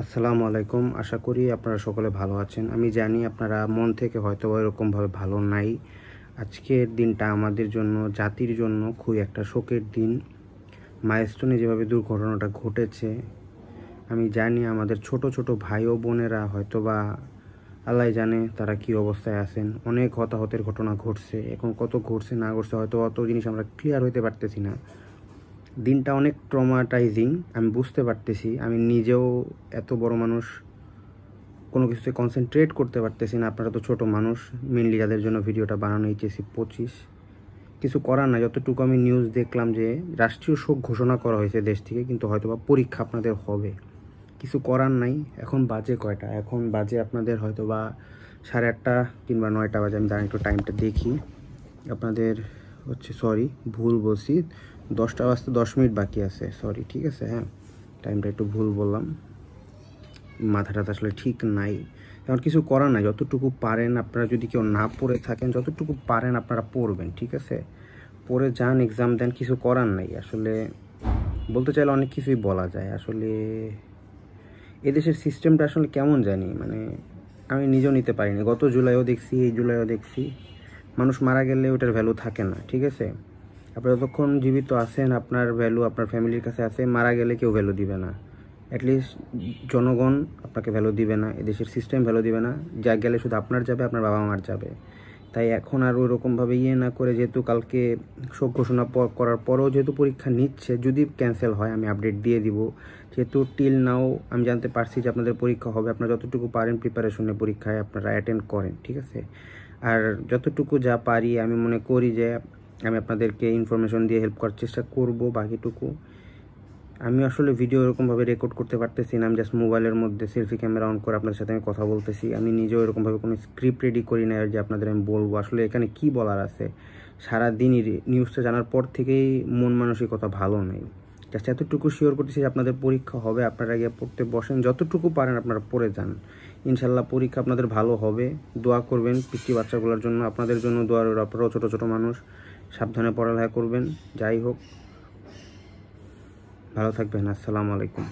আসসালামু আলাইকুম। আশা করি আপনারা সকলে ভালো আছেন। আমি জানি আপনারা মন থেকে হয়তো এরকমভাবে ভালো নাই। আজকের দিনটা আমাদের জন্য, জাতির জন্য খুবই একটা শোকের দিন। মাইলস্টোনে যেভাবে দুর্ঘটনাটা ঘটেছে, আমি জানি আমাদের ছোট ছোট ভাই ও বোনেরা হয়তোবা আল্লাহ জানে তারা কী অবস্থায় আছেন। অনেক হতাহতের ঘটনা ঘটছে, এখন কত ঘটছে না ঘটছে হয়তো অত জিনিস আমরা ক্লিয়ার হইতে পারতেছি না। দিনটা অনেক ট্রমাটাইজিং, আমি বুঝতে পারতেছি। আমি নিজেও এত বড় মানুষ, কোনো কিছুতে কনসেন্ট্রেট করতে পারতেছি না। আপনারা তো ছোট মানুষ, মেনলি যাদের জন্য ভিডিওটা বানানো এইচএসসি 25। কিছু করার না, যতটুকু আমি নিউজ দেখলাম যে রাষ্ট্রীয় শোক ঘোষণা করা হয়েছে দেশ থেকে, কিন্তু হয়তোবা পরীক্ষা আপনাদের হবে, কিছু করার নাই। এখন বাজে কয়টা? এখন বাজে আপনাদের হয়তোবা 8:30 কিংবা 9টা বাজে। আমি দাঁড়িয়ে একটু টাইমটা দেখি। আপনাদের হচ্ছে, সরি ভুল বলছি, 10টা বাজতে 10 মিনিট বাকি আছে। সরি, ঠিক আছে, হ্যাঁ টাইমটা একটু ভুল বললাম, মাথাটা তো আসলে ঠিক নাই। এখন কিছু করার নাই, যতটুকু পারেন আপনারা, যদি কেউ না পড়ে থাকেন যতটুকু পারেন আপনারা পড়বেন, ঠিক আছে? পড়ে যান, এক্সাম দেন, কিছু করার নাই। আসলে বলতে চাইলে অনেক কিছুই বলা যায়। আসলে এদেশের সিস্টেমটা আসলে কেমন জানি, মানে আমি নিজেও নিতে পারিনি। গত জুলাইও দেখছি, এই জুলাইও দেখছি, মানুষ মারা গেলে ওটার ভ্যালু থাকে না, ঠিক আছে? আপনি যতক্ষণ জীবিত আছেন আপনার ভ্যালু আপনার ফ্যামিলির কাছে আছে, মারা গেলে কেউ ভ্যালু দিবে না। অ্যাটলিস্ট জনগণ আপনাকে ভ্যালু দিবে না, এদেশের সিস্টেম ভ্যালু দিবে না। যা গেলে শুধু আপনার যাবে, আপনার বাবা মার যাবে। তাই এখন আর ওইরকমভাবে না করে, যেহেতু কালকে শোক ঘোষণা করার পরেও যেহেতু পরীক্ষা নিচ্ছে, যদি ক্যান্সেল হয় আমি আপডেট দিয়ে দিব। যেহেতু টিল নাও আমি জানতে পারছি যে আপনাদের পরীক্ষা হবে, আপনারা যতটুকু পারেন প্রিপারেশনে পরীক্ষায় আপনারা অ্যাটেন্ড করেন, ঠিক আছে? আর যতটুকু যা পারি আমি মনে করি যে আমি আপনাদেরকে ইনফরমেশন দিয়ে হেল্প করার চেষ্টা করব। বাকিটুকু আমি আসলে ভিডিও এরকমভাবে রেকর্ড করতে পারতেছি না। আমি জাস্ট মোবাইলের মধ্যে সেলফি ক্যামেরা অন করে আপনাদের সাথে আমি কথা বলতেছি। আমি নিজেও এরকমভাবে কোনো স্ক্রিপ্ট রেডি করি না যে আপনাদের আমি বলবো আসলে এখানে কি বলার আছে। সারাদিনই নিউজটা জানার পর থেকেই মন মানসিকতা ভালো নেই। জাস্ট এতটুকু শিওর করতেছি যে আপনাদের পরীক্ষা হবে, আপনারা গিয়ে পড়তে বসেন, যতটুকু পারেন আপনারা পড়ে যান। ইনশাল্লাহ পরীক্ষা আপনাদের ভালো হবে। দোয়া করবেন পিচ্চি বাচ্চাগুলোর জন্য, আপনাদের জন্য দোয়া রইল। আপনারাও ছোটো ছোটো মানুষ, সাবধানে পড়ালেখা করবেন। যাই হোক, ভালো থাকবেন। আসসালামু আলাইকুম।